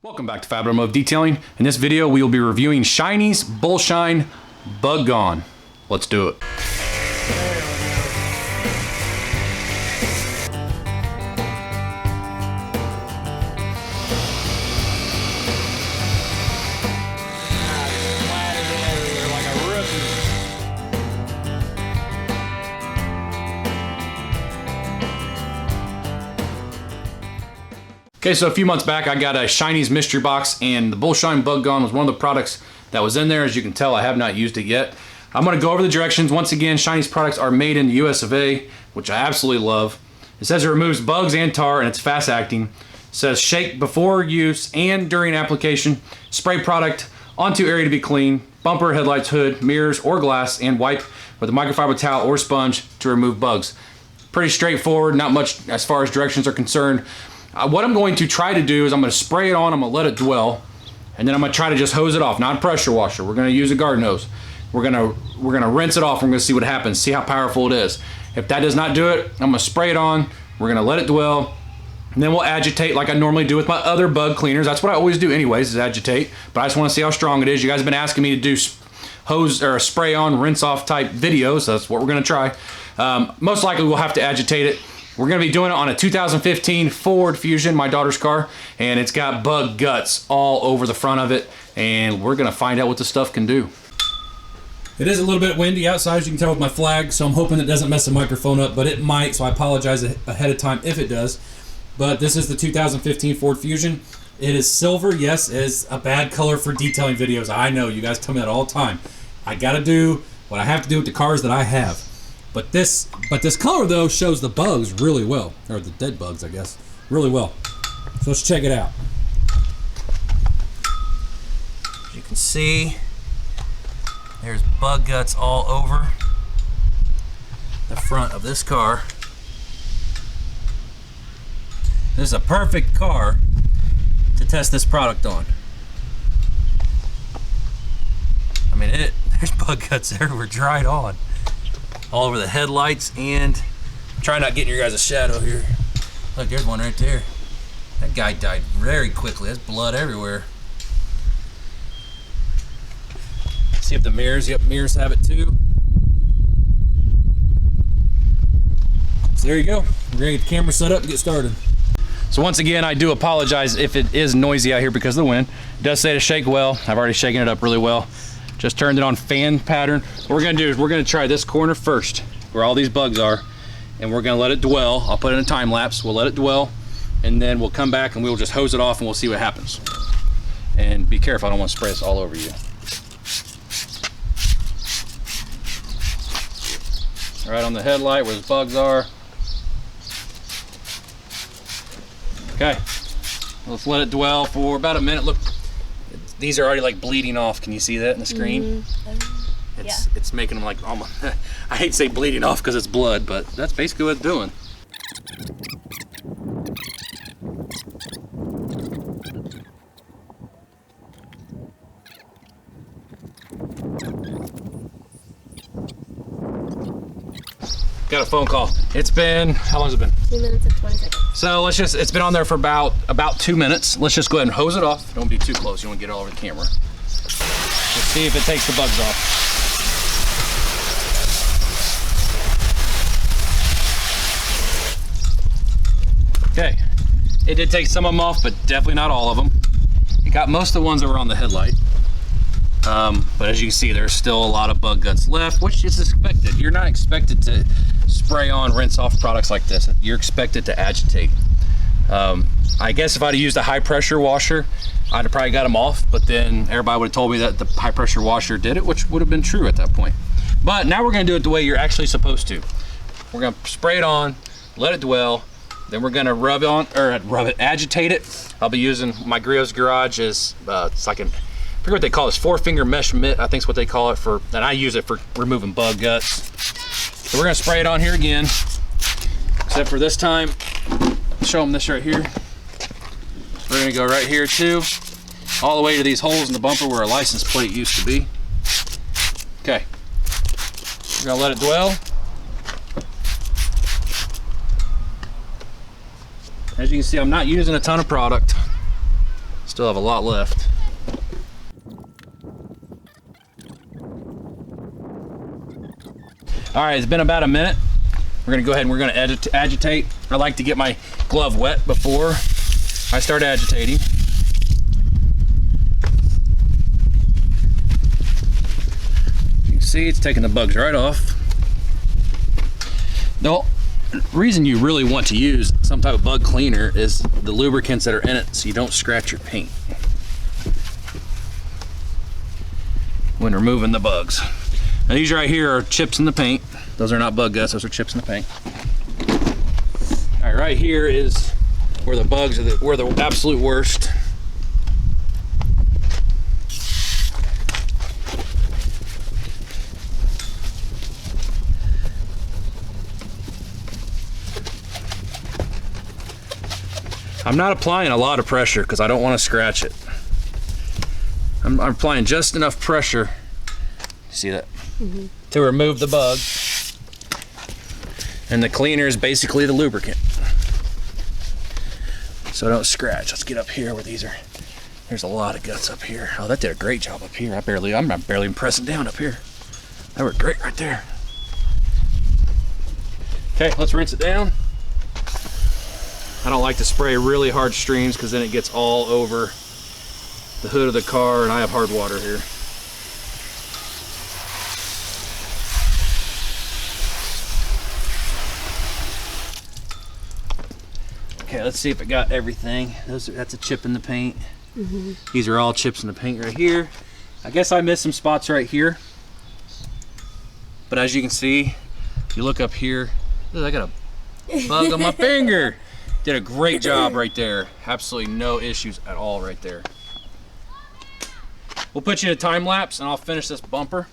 Welcome back to FAB Automotive Detailing. In this video, we will be reviewing Shiney's Bullshine Bug Gone. Let's do it. Okay, so a few months back, I got a Shiney's mystery box, and the Bullshine Bug Gone was one of the products that was in there. As you can tell, I have not used it yet. I'm going to go over the directions. Once again, Shiney's products are made in the US of A, which I absolutely love. It says it removes bugs and tar, and it's fast acting. It says shake before use and during application. Spray product onto area to be clean. Bumper, headlights, hood, mirrors, or glass, and wipe with a microfiber towel or sponge to remove bugs. Pretty straightforward, not much as far as directions are concerned. What I'm going to try to do is I'm going to spray it on, I'm going to let it dwell, and then I'm going to try to just hose it off, not pressure washer. We're going to use a garden hose. We're going to rinse it off. We're going to see what happens, see how powerful it is. If that does not do it, I'm going to spray it on. We're going to let it dwell, and then we'll agitate like I normally do with my other bug cleaners. That's what I always do anyways, is agitate, but I just want to see how strong it is. You guys have been asking me to do hose or spray on, rinse off type videos, so that's what we're going to try. Most likely we'll have to agitate it. We're going to be doing it on a 2015 Ford Fusion, my daughter's car, and it's got bug guts all over the front of it, and we're going to find out what the stuff can do. It is a little bit windy outside, as you can tell with my flag, so I'm hoping it doesn't mess the microphone up, but it might, so I apologize ahead of time if it does. But this is the 2015 Ford Fusion. It is silver. Yes, it is a bad color for detailing videos. I know, you guys tell me that all the time. I got to do what I have to do with the cars that I have. But this color though shows the bugs really well, or the dead bugs, I guess, really well. So let's check it out. As you can see, there's bug guts all over the front of this car. This is a perfect car to test this product on. I mean, there's bug guts everywhere, dried on. All over the headlights, and try not getting your guys' shadow here. Look, there's one right there. That guy died very quickly. There's blood everywhere. See if the mirrors, yep, mirrors have it too. So there you go. We're gonna get the camera set up and get started. So once again, I do apologize if it is noisy out here because of the wind. It does say to shake well. I've already shaken it up really well. Just turned it on fan pattern. What we're gonna do is we're gonna try this corner first, where all these bugs are, and we're gonna let it dwell. I'll put it in a time lapse. We'll let it dwell, and then we'll come back and we'll just hose it off and we'll see what happens. And be careful, I don't want to spray this all over you. Right on the headlight where the bugs are. Okay, let's let it dwell for about a minute. Look. These are already like bleeding off. Can you see that in the screen? It's making them like almost, I hate to say bleeding off because it's blood, but that's basically what it's doing. Got a phone call. It's been, how long has it been? 2 minutes and 20 seconds. So it's been on there for about 2 minutes. Let's just go ahead and hose it off. Don't be too close. You want to get it all over the camera. Let's see if it takes the bugs off. Okay, it did take some of them off, but definitely not all of them. It got most of the ones that were on the headlight. But as you can see, there's still a lot of bug guts left, which is expected. You're not expected to spray on, rinse off products like this. You're expected to agitate. I guess if I'd used a high pressure washer, I'd have probably got them off, but then everybody would have told me that the high pressure washer did it, which would have been true at that point. But now we're gonna do it the way you're actually supposed to. We're gonna spray it on, let it dwell, then we're gonna agitate it. I'll be using my Griot's Garage as, it's like I forget what they call this, 4-finger mesh mitt, I think is what they call it for, and I use it for removing bug guts. So we're gonna spray it on here again, except for this time, show them this right here. We're gonna go right here too, all the way to these holes in the bumper where a license plate used to be. Okay, we're gonna let it dwell. As you can see, I'm not using a ton of product. Still have a lot left. All right, it's been about a minute. We're gonna go ahead and we're gonna agitate. I like to get my glove wet before I start agitating. You can see it's taking the bugs right off. The reason you really want to use some type of bug cleaner is the lubricants that are in it so you don't scratch your paint when removing the bugs. Now these right here are chips in the paint. Those are not bug guts, those are chips in the paint. All right, right here is where the bugs are, where the absolute worst. I'm not applying a lot of pressure because I don't want to scratch it. I'm applying just enough pressure, see that, to remove the bug. And the cleaner is basically the lubricant. So don't scratch. Let's get up here where these are. There's a lot of guts up here. Oh, that did a great job up here. I'm barely even pressing down up here. That worked great right there. Okay, let's rinse it down. I don't like to spray really hard streams because then it gets all over the hood of the car, and I have hard water here. Okay, let's see if it got everything. That's a chip in the paint. These are all chips in the paint right here. I guess I missed some spots right here. But as you can see, if you look up here, look, I got a bug on my finger. Did a great job right there. Absolutely no issues at all right there. We'll put you in a time lapse and I'll finish this bumper.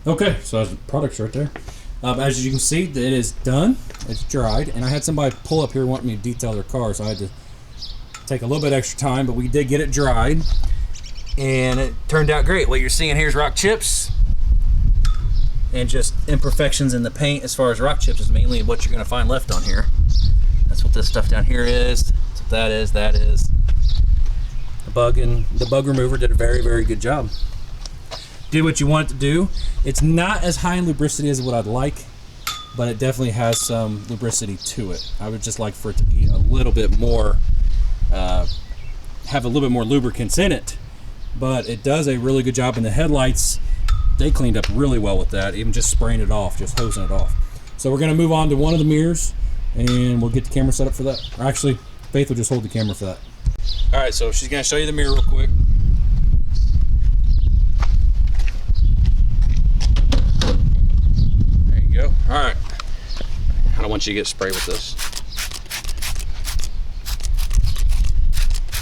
Okay, so that's the products right there. As you can see, it is done. It's dried, and I had somebody pull up here wanting me to detail their car, so I had to take a little bit extra time, but we did get it dried, and it turned out great. What you're seeing here is rock chips, and just imperfections in the paint. As far as rock chips is mainly what you're going to find left on here. That's what this stuff down here is. That's what that is. That is the bug remover did a very, very good job. Did what you want it to do. It's not as high in lubricity as what I'd like, but it definitely has some lubricity to it. I would just like for it to be a little bit more, have a little bit more lubricants in it, but it does a really good job in the headlights. They cleaned up really well with that, even just spraying it off, just hosing it off. So we're gonna move on to one of the mirrors and we'll get the camera set up for that. Or actually, Faith will just hold the camera for that. All right, so she's gonna show you the mirror real quick. Go. All right. I don't want you to get sprayed with this.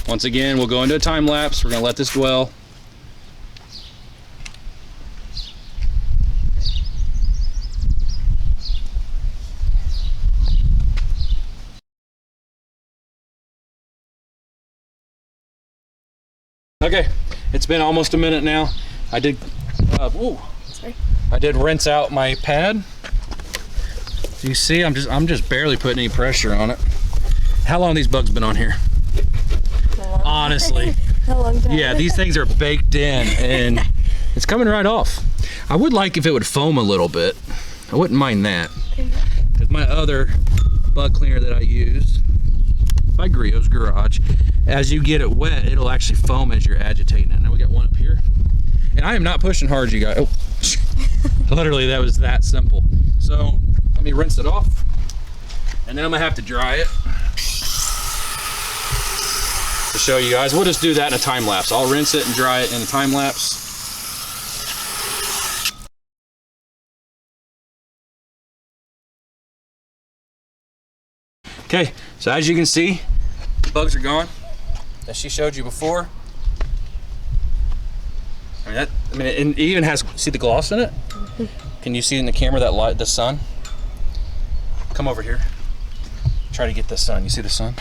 Once again, we'll go into a time lapse. We're going to let this dwell. Okay, it's been almost a minute now. I did I did rinse out my pad. So you see, I'm just barely putting any pressure on it. How long have these bugs been on here? Honestly. A long time. Yeah, these things are baked in and it's coming right off. I would like if it would foam a little bit. I wouldn't mind that. Because my other bug cleaner that I use by Griot's Garage, as you get it wet, it'll actually foam as you're agitating it. Now we got one up here. And I am not pushing hard, you guys. Oh. Literally, that was that simple. So let me rinse it off, and then I'm gonna have to dry it to show you guys. We'll just do that in a time lapse. I'll rinse it and dry it in a time lapse. Okay, so as you can see, the bugs are gone. that she showed you before. I mean, it even has, see the gloss in it? Can you see in the camera that light, the sun? Come over here. Try to get the sun. You see the sun?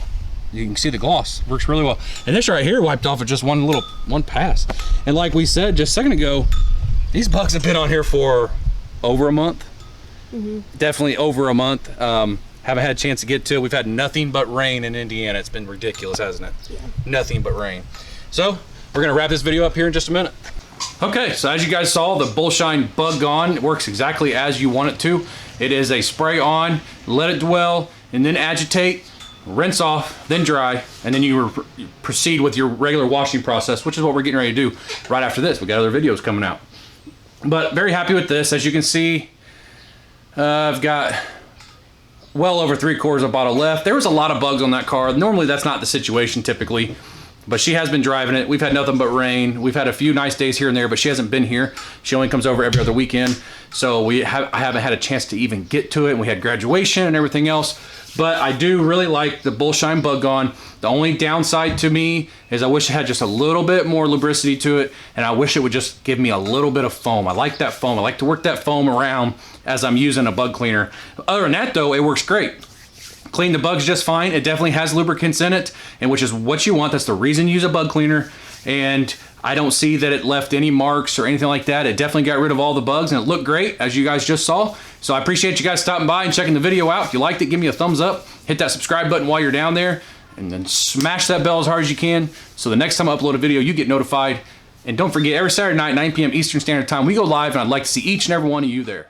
You can see the gloss. Works really well. And this right here wiped off with just one pass. And like we said just a second ago, these bugs have been on here for over a month. Definitely over a month. Haven't had a chance to get to it. We've had nothing but rain in Indiana. It's been ridiculous, hasn't it? Yeah. Nothing but rain. So we're gonna wrap this video up here in just a minute. Okay, so as you guys saw, the Bullshine Bug Gone works exactly as you want it to. It is a spray on, let it dwell, and then agitate, rinse off, then dry, and then you proceed with your regular washing process, which is what we're getting ready to do right after this. We got other videos coming out. But very happy with this. As you can see, I've got well over 3/4 of a bottle left. There was a lot of bugs on that car. Normally that's not the situation typically, but she has been driving it. We've had nothing but rain. We've had a few nice days here and there, but she hasn't been here. She only comes over every other weekend. So I haven't had a chance to even get to it. And we had graduation and everything else. But I do really like the Bullshine Bug Gone. The only downside to me is I wish it had just a little bit more lubricity to it, and I wish it would just give me a little bit of foam. I like that foam. I like to work that foam around as I'm using a bug cleaner. Other than that though, it works great. Clean the bugs just fine. It definitely has lubricants in it, and which is what you want. That's the reason you use a bug cleaner. And I don't see that it left any marks or anything like that. It definitely got rid of all the bugs, and it looked great, as you guys just saw. So I appreciate you guys stopping by and checking the video out. If you liked it, give me a thumbs up. Hit that subscribe button while you're down there, and then smash that bell as hard as you can, so the next time I upload a video, you get notified. And don't forget, every Saturday night, 9 p.m. Eastern Standard Time, we go live, and I'd like to see each and every one of you there.